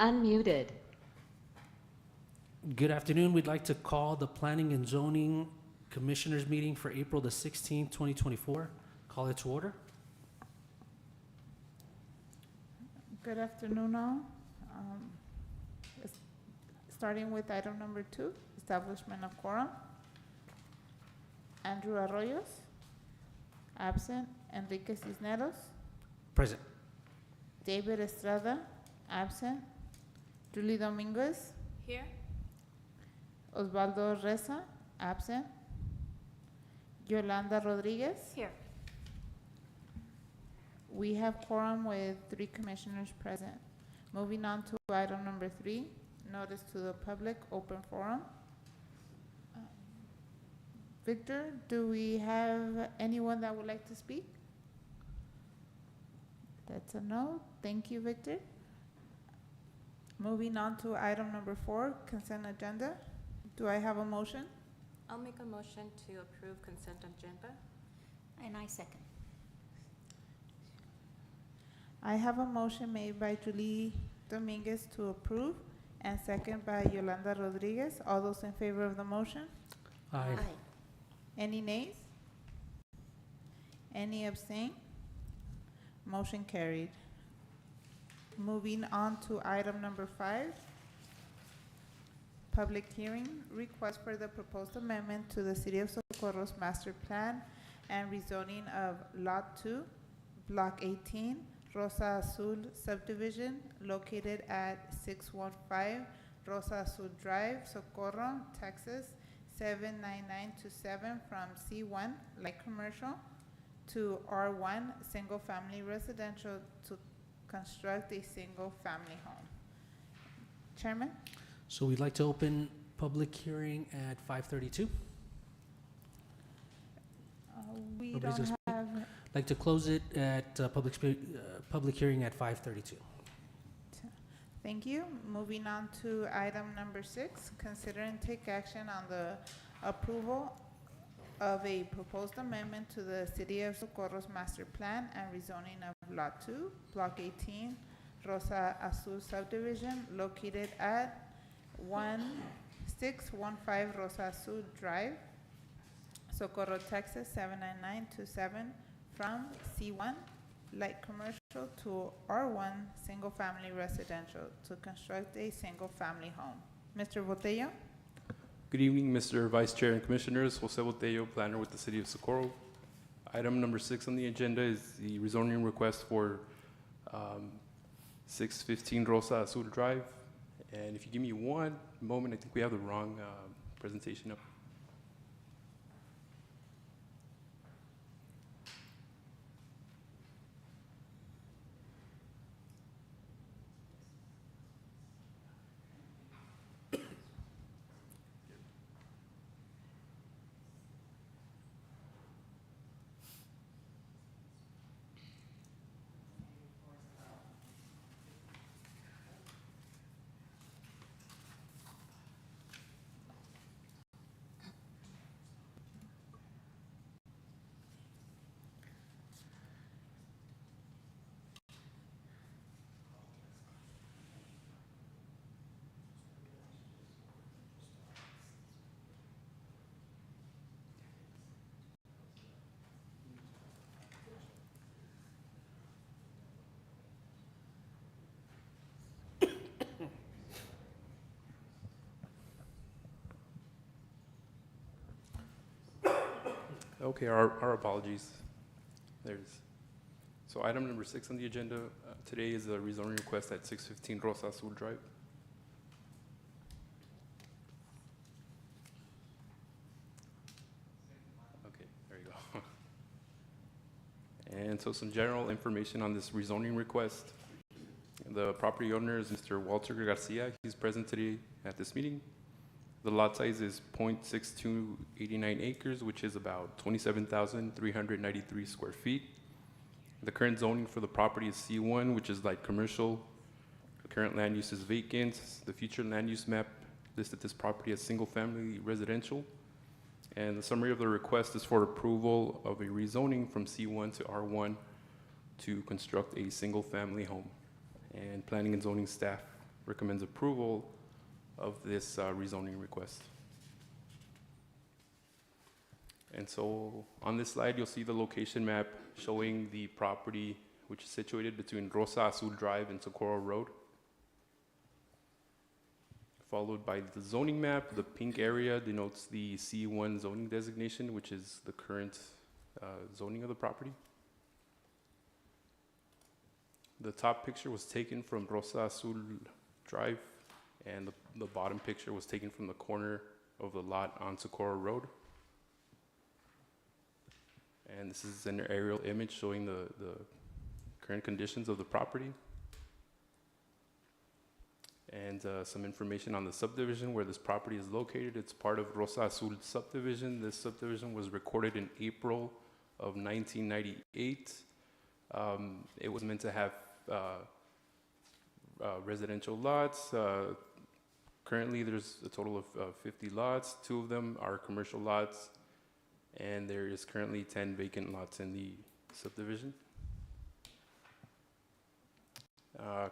unmuted. Good afternoon. We'd like to call the Planning and Zoning Commissioners meeting for April the 16th, 2024. Call it to order. Good afternoon, all. Starting with item number 2, establishment of quorum. Andrew Arroyos, absent. Enrique Cisneros, Present. David Estrada, absent. Julie Dominguez, Here. Osvaldo Reza, absent. Yolanda Rodriguez. Here. We have quorum with 3 commissioners present. Moving on to item number 3, notice to the public, open forum. Victor, do we have anyone that would like to speak? That's a no. Thank you, Victor. Moving on to item number 4, consent agenda. Do I have a motion? I'll make a motion to approve consent agenda. And I second. I have a motion made by Julie Dominguez to approve and second by Yolanda Rodriguez. All those in favor of the motion? Aye. Any nays? Any abstain? Motion carried. Moving on to item number 5, public hearing, request for the proposed amendment to the City of Socorro's master plan and rezoning of Lot 2, Block 18, Rosa Azul subdivision located at 615 Rosa Azul Drive, Socorro, Texas, 79927 from C1 light commercial to R1 single family residential to construct a single family home. Chairman? So we'd like to open public hearing at 5:32. We Nobody's don't gonna speak? have, Like to close it at public hearing at 5:32. thank you. Moving on to item number 6, consider and take action on the approval of a proposed amendment to the City of Socorro's master plan and rezoning of Lot 2, Block 18, Rosa Azul subdivision located at 1615 Rosa Azul Drive, Socorro, Texas, 79927 from C1 light commercial to R1 single family residential to construct a single family home. Mr. Botello? Good evening, Mr. Vice Chair and Commissioners. Jose Botello, planner with the City of Socorro. Item number 6 on the agenda is the rezoning request for 615 Rosa Azul Drive. And if you give me one moment, I think we have the wrong presentation up. Okay, our apologies. There it is. So item number 6 on the agenda today is a rezoning request at 615 Rosa Azul Drive. Okay, there you go. And so some general information on this rezoning request. The property owner is Mr. Walter Garcia. He's present today at this meeting. The lot size is 0.6289 acres, which is about 27,393 square feet. The current zoning for the property is C1, which is light commercial. The current land use is vacant. The future land use map listed this property as single-family residential. And the summary of the request is for approval of a rezoning from C1 to R1 to construct a single-family home. And planning and zoning staff recommends approval of this rezoning request. And so on this slide, you'll see the location map showing the property which is situated between Rosa Azul Drive and Socorro Road. Followed by the zoning map. The pink area denotes the C1 zoning designation, which is the current zoning of the property. The top picture was taken from Rosa Azul Drive, and the bottom picture was taken from the corner of the lot on Socorro Road. And this is an aerial image showing the current conditions of the property. And some information on the subdivision where this property is located. It's part of Rosa Azul subdivision. This subdivision was recorded in April of 1998. It was meant to have residential lots. Currently, there's a total of 50 lots. 2 of them are commercial lots, and there is currently 10 vacant lots in the subdivision.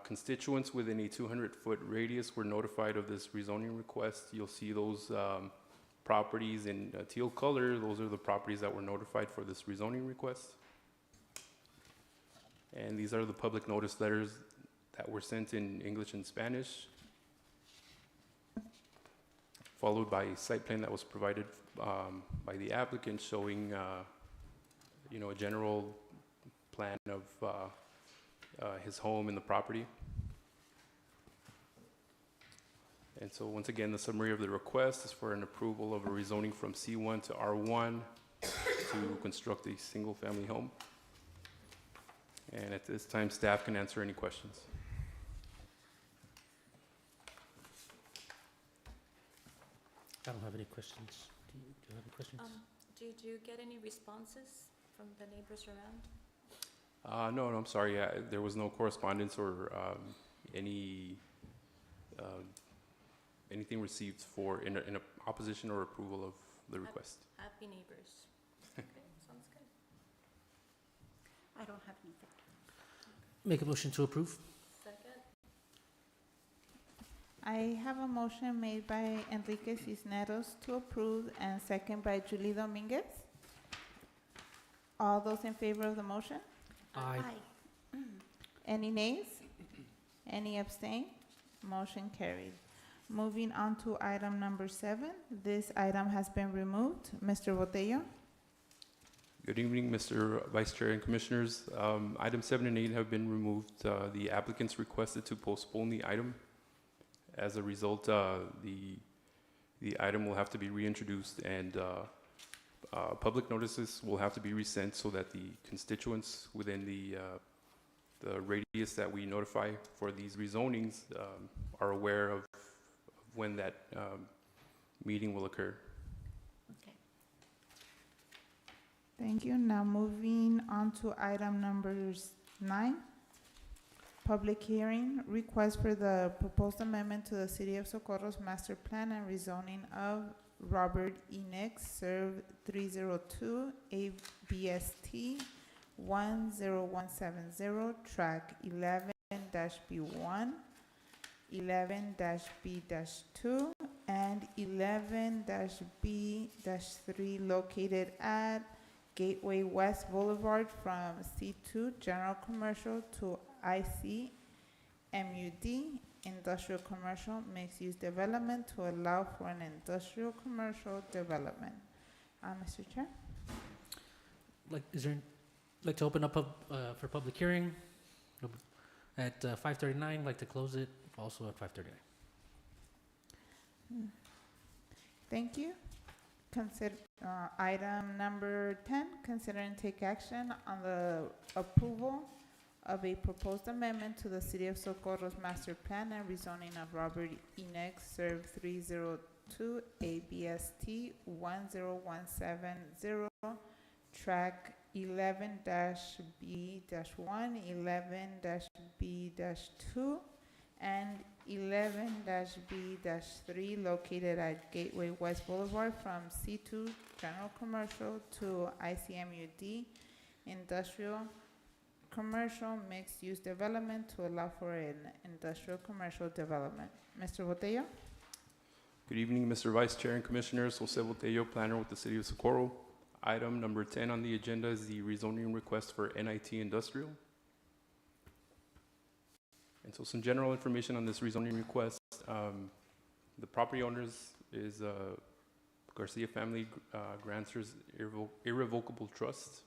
Constituents within a 200-foot radius were notified of this rezoning request. You'll see those properties in teal color. Those are the properties that were notified for this rezoning request. And these are the public notice letters that were sent in English and Spanish, followed by a site plan that was provided by the applicant showing, a general plan of his home and the property. And so once again, the summary of the request is for an approval of a rezoning from C1 to R1 to construct a single-family home. And at this time, staff can answer any questions. I don't have any questions. Do you have any questions? Did you get any responses from the neighbors around? No, I'm sorry. There was no correspondence or anything received in opposition or approval of the request. Happy neighbors. Okay, sounds good. I don't have anything. Make a motion to approve? Second? I have a motion made by Enrique Cisneros to approve and second by Julie Dominguez. All those in favor of the motion? Aye. Any nays? Any abstain? Motion carried. Moving on to item number 7. This item has been removed. Mr. Botello? Good evening, Mr. Vice Chair and Commissioners. Items 7 and 8 have been removed. The applicants requested to postpone the item. As a result, the item will have to be reintroduced, and public notices will have to be resent so that the constituents within the radius that we notify for these rezonings are aware of when that meeting will occur. Okay. Thank you. Now moving on to item number 9. Public hearing, request for the proposed amendment to the City of Socorro's master plan and rezoning of Robert E. Nix, Serve 302, ABST 10170, Track 11-B1, 11-B-2, and 11-B-3 located at Gateway West Boulevard from C2 General Commercial to ICMUD Industrial Commercial Mixed-Use Development to allow for an industrial commercial development. Mr. Chair? Like to open up for public hearing at 5:39. Like to close it also at 5:39. Thank you. Consider, item number 10, consider and take action on the approval of a proposed amendment to the City of Socorro's master plan and rezoning of Robert E. Nix, Serve 302, ABST 10170, Track 11-B-1, 11-B-2, and 11-B-3 located at Gateway West Boulevard from C2 General Commercial to ICMUD Industrial commercial mixed-use development to allow for an industrial commercial development. Mr. Botello? Good evening, Mr. Vice Chair and Commissioners. Jose Botello, planner with the City of Socorro. Item number 10 on the agenda is the rezoning request for NIT Industrial. And so some general information on this rezoning request. The property owners is Garcia Family Grantors Irrevocable Trust.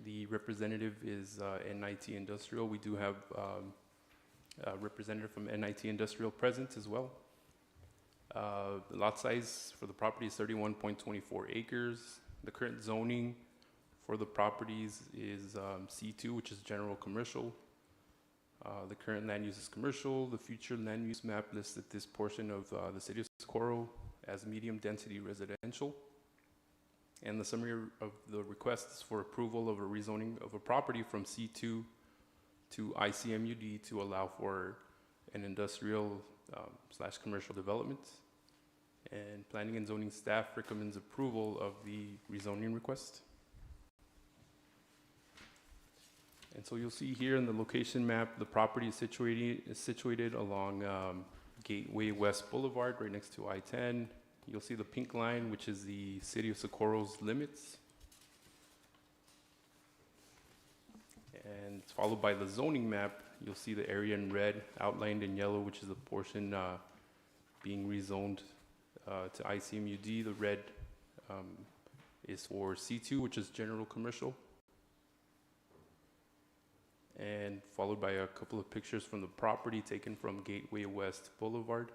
The representative is NIT Industrial. We do have a representative from NIT Industrial present as well. The lot size for the property is 31.24 acres. The current zoning for the properties is C2, which is general commercial. The current land use is commercial. The future land use map listed this portion of the City of Socorro as medium density residential. And the summary of the request is for approval of a rezoning of a property from C2 to ICMUD to allow for an industrial slash commercial development. And planning and zoning staff recommends approval of the rezoning request. And so you'll see here in the location map, the property is situated along Gateway West Boulevard, right next to I-10. You'll see the pink line, which is the City of Socorro's limits. And followed by the zoning map, you'll see the area in red outlined in yellow, which is the portion being rezoned to ICMUD. The red is for C2, which is general commercial. And followed by a couple of pictures from the property taken from Gateway West Boulevard.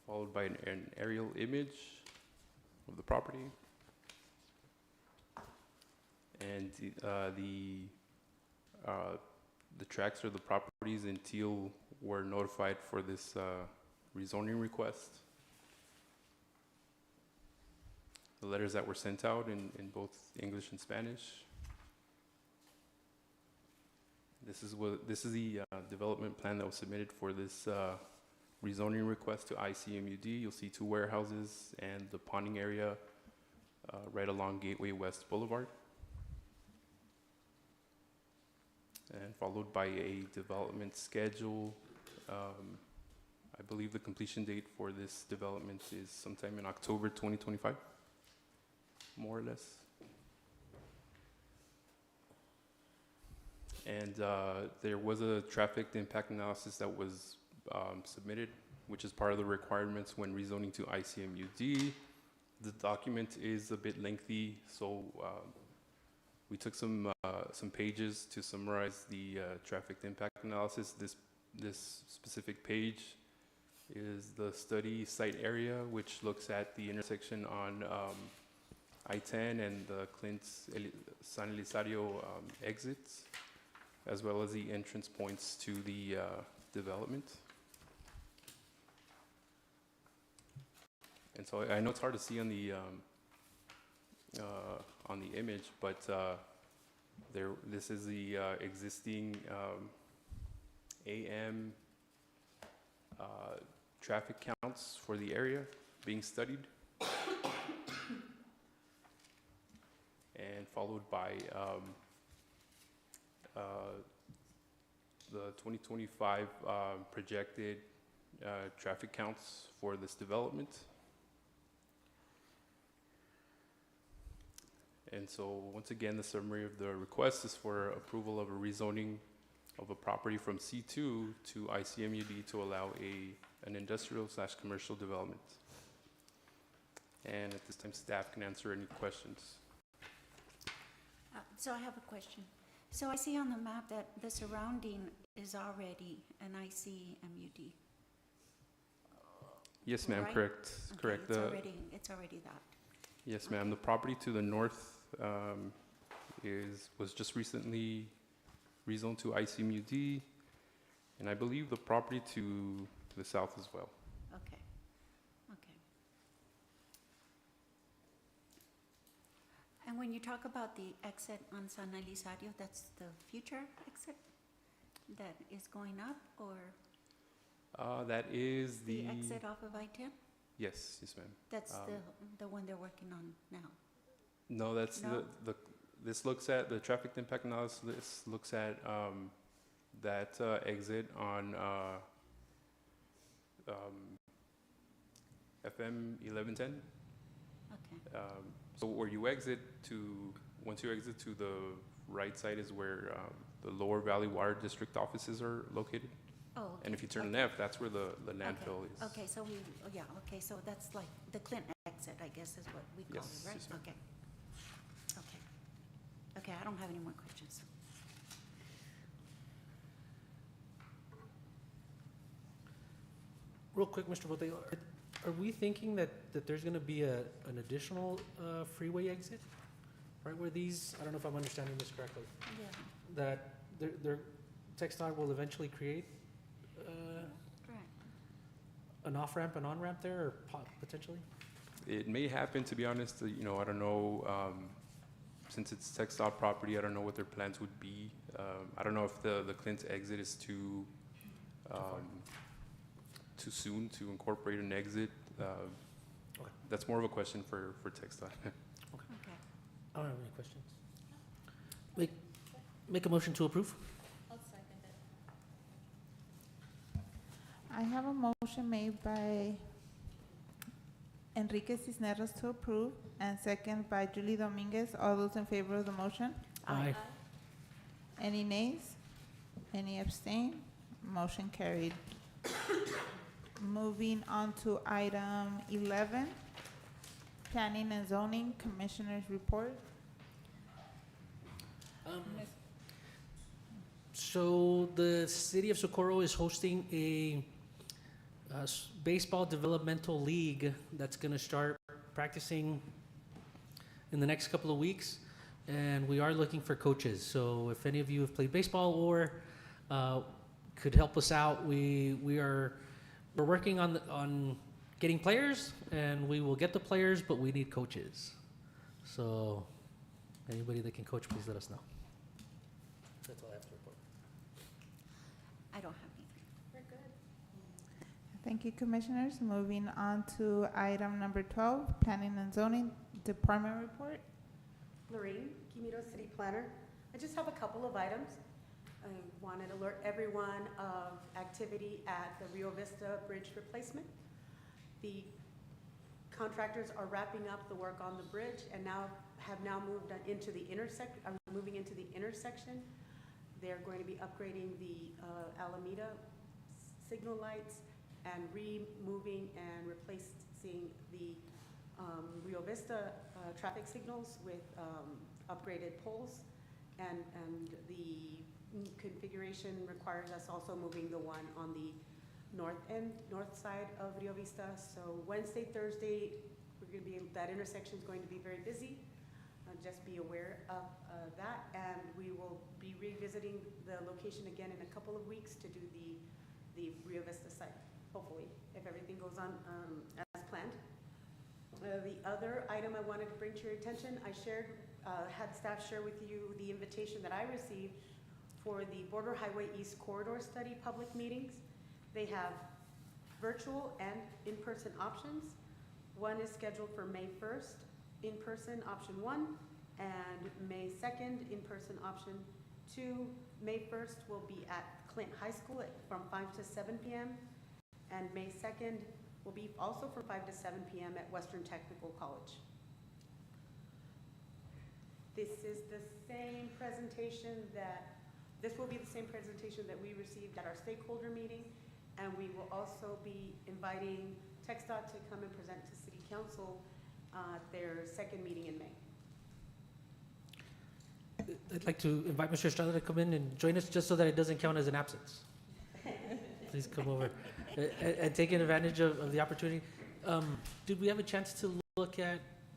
Followed by an aerial image of the property. And the tracks or the properties in teal were notified for this rezoning request. The letters that were sent out in both English and Spanish. This is the development plan that was submitted for this rezoning request to ICMUD. You'll see 2 warehouses and the ponding area right along Gateway West Boulevard. And followed by a development schedule. I believe the completion date for this development is sometime in October 2025, more or less. And there was a traffic impact analysis that was submitted, which is part of the requirements when rezoning to ICMUD. The document is a bit lengthy, so we took some pages to summarize the traffic impact analysis. This specific page is the study site area, which looks at the intersection on I-10 and the Clint San Elizario exits, as well as the entrance points to the development. And so I know it's hard to see on the image, but this is the existing AM traffic counts for the area being studied, and followed by the 2025 projected traffic counts for this development. And so once again, the summary of the request is for approval of a rezoning of a property from C2 to ICMUD to allow an industrial slash commercial development. And at this time, staff can answer any questions. So I have a question. So I see on the map that the surrounding is already an ICMUD. Yes, ma'am, Right? correct. Okay, Correct. It's already that. Yes, ma'am. The property to the north was just recently rezoned to ICMUD, and I believe the property to the south as well. Okay. Okay. And when you talk about the exit on San Elizario, that's the future exit that is going up, or That is the exit off of I-10? Yes, yes, ma'am. That's the one they're working on now. No, that's No? this looks at, the traffic impact analysis looks at that exit on FM 1110. Okay, So where you exit once you exit to the right side is where the Lower Valley Water District offices are located. oh, okay. And if you turn Okay. left, that's where the landfill is. Okay, so okay, so that's like the Clint exit, I guess is what we call Yes, it, right? yes, ma'am. Okay. Okay. Okay, I don't have any more questions. Real quick, Mr. Botego, are we thinking that there's gonna be an additional freeway exit? Right where these, I don't know if I'm understanding this correctly, Yeah, that TxDOT will eventually create correct. an off-ramp and on-ramp there, or potentially? It may happen, to be honest, I don't know, since it's TxDOT property, I don't know what their plans would be. I don't know if the Clint's exit is too soon to incorporate an exit. Okay. That's more of a question for TxDOT. Okay. I don't have any questions. Make a motion to approve? I'll second it. I have a motion made by Enrique Cisneros to approve and second by Julie Dominguez. All those in favor of the motion? Aye. Any nays? Any abstain? Motion carried. Moving on to item 11, Planning and Zoning Commissioners Report. So the city of Socorro is hosting a baseball developmental league that's going to start practicing in the next couple of weeks, and we are looking for coaches. So if any of you have played baseball or could help us out, we're working on getting players, and we will get the players, but we need coaches. So anybody that can coach, please let us know. That's all I have to report. I don't have anything. We're good. Thank you, Commissioners. Moving on to item number 12, Planning and Zoning Department Report. Lorraine Quimito, City Planner. I just have a couple of items. I wanted to alert everyone of activity at the Rio Vista Bridge replacement. The contractors are wrapping up the work on the bridge and have moved into the moving into the intersection. They're going to be upgrading the Alameda signal lights and removing and replacing the Rio Vista traffic signals with upgraded poles, and the configuration requires us also moving the one on the north side of Rio Vista. So Wednesday, Thursday, that intersection is going to be very busy. Just be aware of that, and we will be revisiting the location again in a couple of weeks to do the Rio Vista site, hopefully, if everything goes on as planned. The other item I wanted to bring to your attention, I had staff share with you the invitation that I received for the Border Highway East Corridor Study public meetings. They have virtual and in-person options. One is scheduled for May 1st, in-person option 1, and May 2nd, in-person option 2. May 1st will be at Clint High School from 5 to 7 p.m. and May 2nd will be also from 5 to 7 p.m. at Western Technical College. This will be the same presentation that we received at our stakeholder meeting, and we will also be inviting TxDOT to come and present to City Council their second meeting in May. I'd like to invite Mr. Estrada to come in and join us, just so that it doesn't count as an absence. Please come over and taking advantage of the opportunity. Did we have a chance to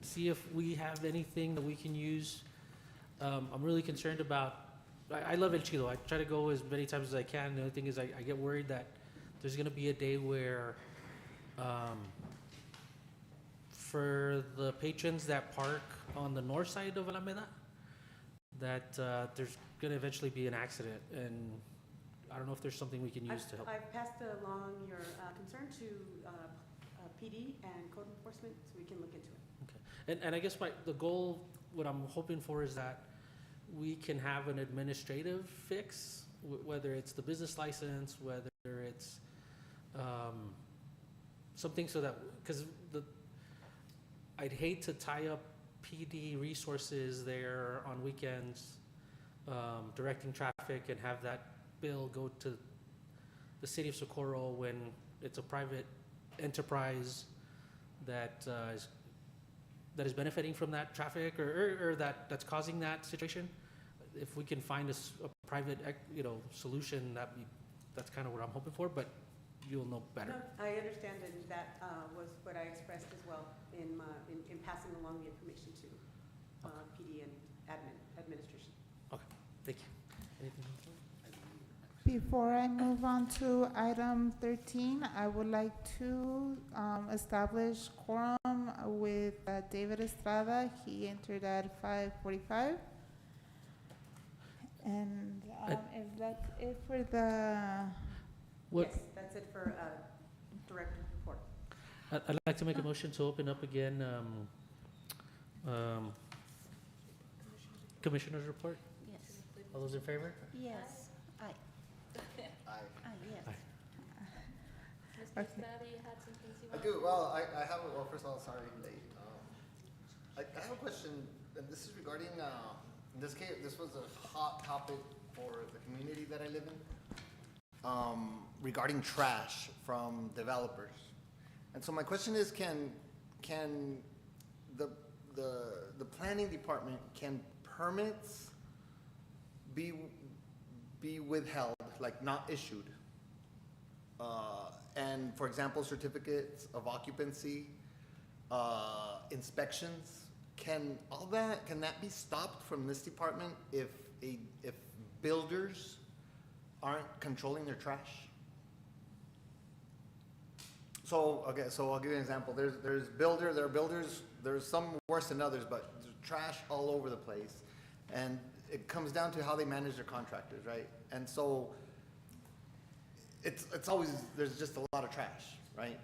see if we have anything that we can use? I'm really concerned about, I love El Chido. I try to go as many times as I can. The only thing is I get worried that there's going to be a day where for the patrons that park on the north side of Alameda, that there's going to eventually be an accident, and I don't know if there's something we can use to help. I've passed along your concern to PD and code enforcement, so we can look into it. And I guess the goal what I'm hoping for is that we can have an administrative fix, whether it's the business license, whether it's something so that, because I'd hate to tie up PD resources there on weekends, directing traffic and have that bill go to the city of Socorro when it's a private enterprise that is benefiting from that traffic or that's causing that situation. If we can find a private, solution, that's kind of what I'm hoping for, but you'll know better. No, I understand, and that was what I expressed as well in passing along the information to PD and administration. Thank you. Anything else? Before I move on to item 13, I would like to establish quorum with David Estrada. He entered at 5:45. And if that's it for the, What- Yes, that's it for director's report. I'd like to make a motion to open up again, Commissioner's report. Yes, All those in favor? yes, aye. I Yes. Aye. Mr. Okay. Estrada, you had some things you I wanted? do, well, I have, well, first of all, sorry, late. I have a question, and this is regarding, in this case, this was a hot topic for the community that I live in, regarding trash from developers. And so my question is, can the planning department, can permits be withheld, like not issued? And for example, certificates of occupancy, inspections, can that be stopped from this department if builders aren't controlling their trash? So, okay, so I'll give you an example. There are builders, there's some worse than others, but there's trash all over the place. And it comes down to how they manage their contractors, right? And so it's always, there's just a lot of trash, right?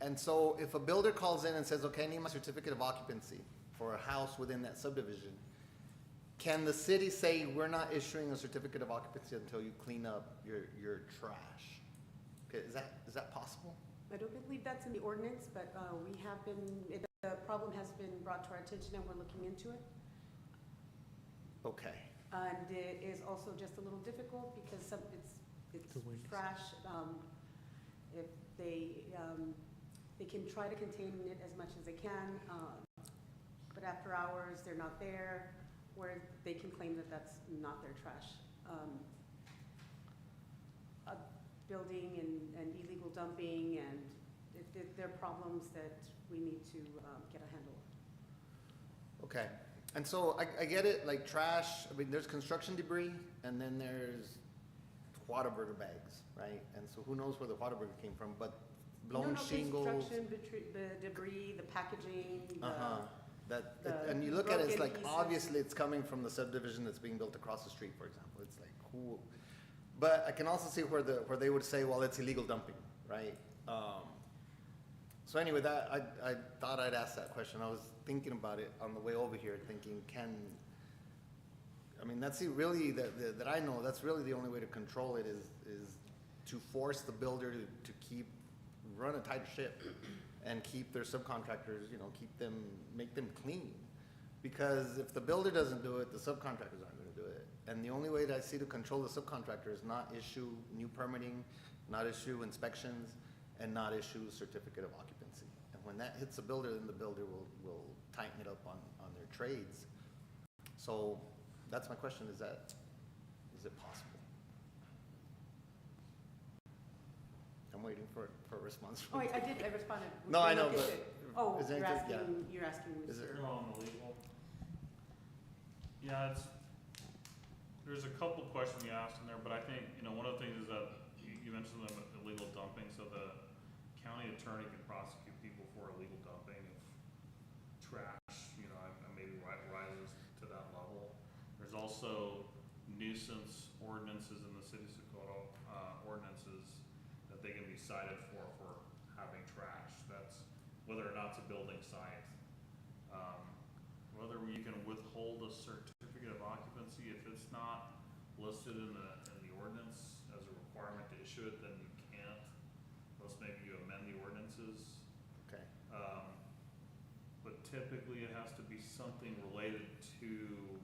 And so if a builder calls in and says, okay, I need my certificate of occupancy for a house within that subdivision, can the city say, we're not issuing a certificate of occupancy until you clean up your trash? Okay, is that possible? I don't believe that's in the ordinance, but we have been, the problem has been brought to our attention and we're looking into it. Okay. And it is also just a little difficult because it's The wind. trash. If they can try to contain it as much as they can, but after hours, they're not there, where they can claim that that's not their trash. Building and illegal dumping, and they're problems that we need to get a handle on. Okay, and so I get it, like trash, I mean, there's construction debris, and then there's Whataburger bags, right? And so who knows where the Whataburger came from, but blown shingles. Construction, the debris, the packaging, Uh-huh, the and you look at it, it's broken like, pieces. obviously it's coming from the subdivision that's being built across the street, for example, it's like, who? But I can also see where they would say, well, it's illegal dumping, right? So anyway, I thought I'd ask that question. I was thinking about it on the way over here, thinking, I mean, that's really, that I know, that's really the only way to control it is to force the builder to run a tighter ship and keep their subcontractors, make them clean. Because if the builder doesn't do it, the subcontractors aren't gonna do it. And the only way that I see to control the subcontractor is not issue new permitting, not issue inspections, and not issue a certificate of occupancy. And when that hits the builder, then the builder will tighten it up on their trades. So that's my question, is it possible? I'm waiting for a response Oh, from you. I responded. No, I know, Look at but it. Oh, is there you're anything- asking, you're asking Is it- Mr. On the legal? Yeah, there's a couple of questions you asked in there, but I think, one of the things is that you mentioned the illegal dumping, so the county attorney can prosecute people for illegal dumping if trash, maybe rises to that level. There's also nuisance ordinances in the city of Socorro, ordinances that they can be cited for having trash. That's whether or not it's a building site. One whether you can withhold a certificate of occupancy. If it's not listed in the ordinance as a requirement to issue it, then you can't, unless maybe you amend the ordinances. Okay. But typically it has to be something related to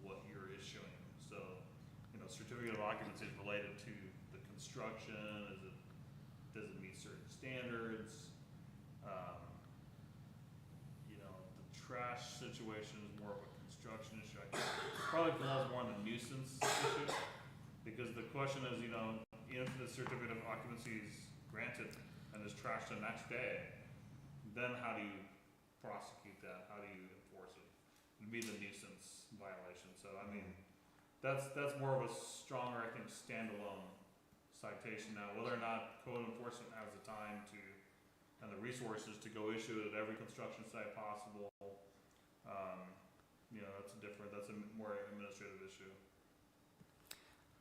what you're issuing. So, certificate of occupancy is related to the construction, does it meet certain standards? The trash situation is more of a construction issue. I think probably falls more on the nuisance issue, because the question is, if the certificate of occupancy is granted and is trashed the next day, then how do you prosecute that? How do you enforce it? It'd be the nuisance violation. So, that's more of a stronger, I think, standalone citation. Now, whether or not code enforcement has the time to, and the resources to go issue it at every construction site possible, that's a more administrative issue.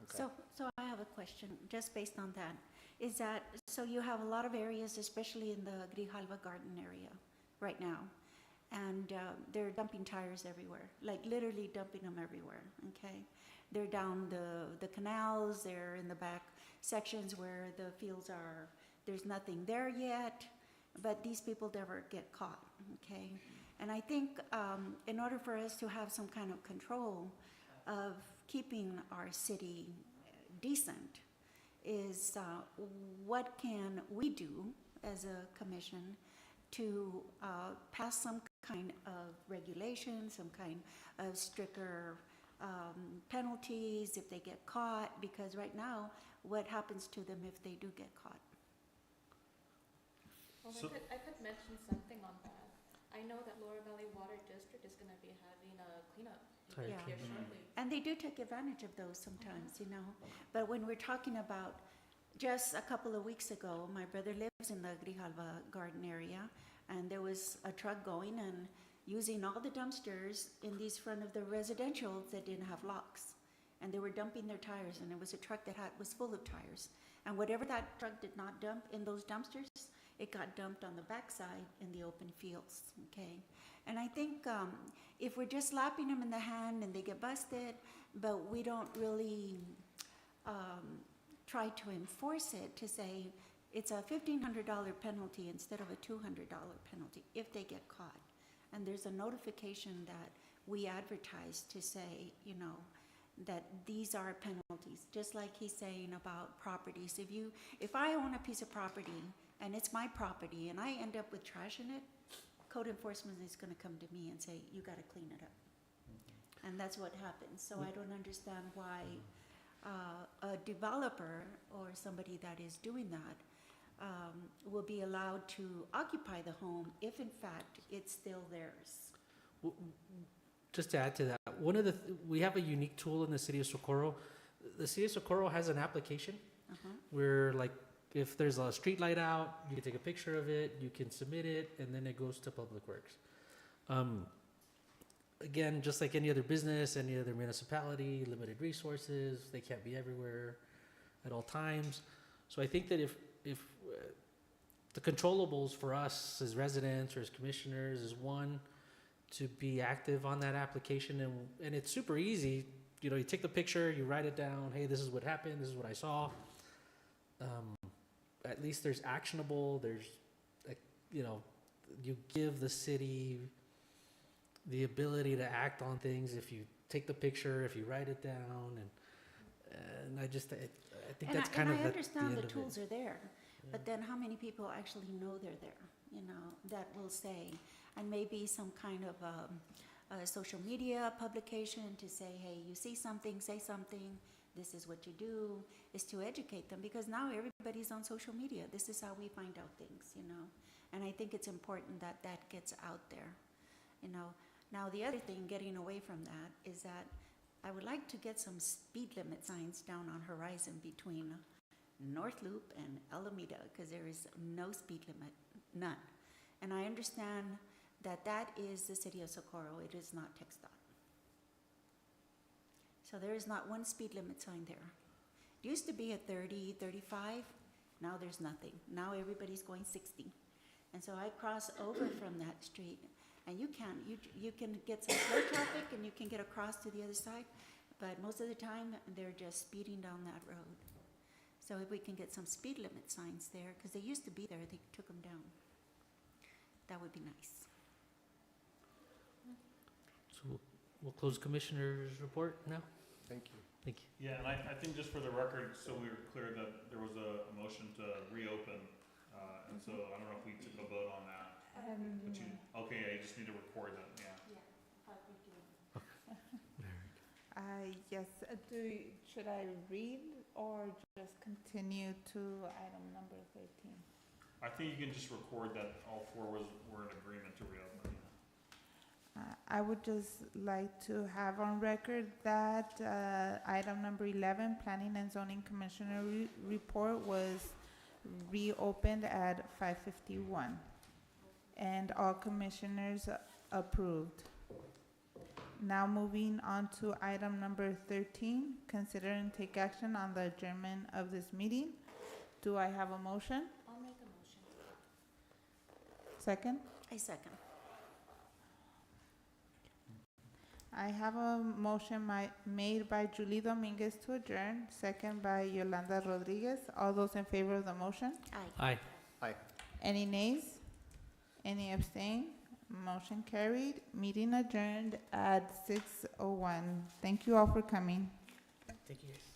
Okay. So I have a question, just based on that. Is that, so you have a lot of areas, especially in the Grijalva Garden area right now, and they're dumping tires everywhere, like literally dumping them everywhere, okay? They're down the canals, they're in the back sections where the fields are, there's nothing there yet, but these people never get caught, okay? And I think in order for us to have some kind of control of keeping our city decent is what can we do as a commission to pass some kind of regulation, some kind of stricter penalties if they get caught, because right now, what happens to them if they do get caught? Well, So- I could mention something on that. I know that Lower Valley Water District is gonna be having a cleanup Sorry. Yeah. here shortly. And they do take advantage of those sometimes, But when we're talking about, just a couple of weeks ago, my brother lives in the Grijalva Garden area, and there was a truck going and using all the dumpsters in these front of the residential that didn't have locks. And they were dumping their tires, and it was a truck that was full of tires. And whatever that truck did not dump in those dumpsters, it got dumped on the backside in the open fields, okay? And I think if we're just slapping them in the hand and they get busted, but we don't really try to enforce it, to say it's a $1,500 penalty instead of a $200 penalty if they get caught. And there's a notification that we advertise to say, that these are penalties, just like he's saying about properties. If I own a piece of property and it's my property and I end up with trash in it, code enforcement is gonna come to me and say, you gotta clean it up. And that's what happens. So I don't understand why a developer or somebody that is doing that will be allowed to occupy the home if in fact it's still theirs. Just to add to that, we have a unique tool in the city of Socorro. The city of Socorro has an application where, like, if there's a street light out, you can take a picture of it, you can submit it, and then it goes to Public Works. Again, just like any other business, any other municipality, limited resources, they can't be everywhere at all times. So I think that if the controllables for us as residents or as commissioners is, one, to be active on that application, and it's super easy. You take the picture, you write it down, hey, this is what happened, this is what I saw. At least there's actionable, you give the city the ability to act on things if you take the picture, if you write it down, and I think that's kind of And I at the understand end the of it. tools are there, but then how many people actually know they're there, that will say, and maybe some kind of a social media publication to say, hey, you see something, say something, this is what you do, is to educate them, because now everybody's on social media. This is how we find out things, and I think it's important that that gets out there, Now, the other thing, getting away from that, is that I would like to get some speed limit signs down on Horizon between North Loop and Alameda, because there is no speed limit, none. And I understand that is the city of Socorro, it is not TxDOT. So there is not one speed limit sign there. It used to be at 30, 35, now there's nothing. Now everybody's going 60. And so I cross over from that street, And you can, you can get some slow traffic and you can get across to the other side, but most of the time, they're just speeding down that road. So if we can get some speed limit signs there, because they used to be there, they took them down. That would be nice. So we'll close Commissioner's report now. Thank you. Thank you. Yeah, and I think just for the record, so we were clear that there was a motion to reopen, and so I don't know if we took a vote on that. But you, okay, yeah, you just need to record that, yeah. Yes, should I read or just continue to item number 13? I think you can just record that all four were in agreement to reopen. I would just like to have on record that item number 11, Planning and Zoning Commissioner report, was reopened at 5:51, and all commissioners approved. Now moving on to item number 13, consider and take action on the adjournment of this meeting. Do I have a motion? I'll make a motion. Second? I second. I have a motion made by Julie Dominguez to adjourn, second by Yolanda Rodriguez. All those in favor of the motion? Aye. Aye. Any nays? Any abstain? Motion carried. Meeting adjourned at 6:01. Thank you all for coming. Thank you, guys.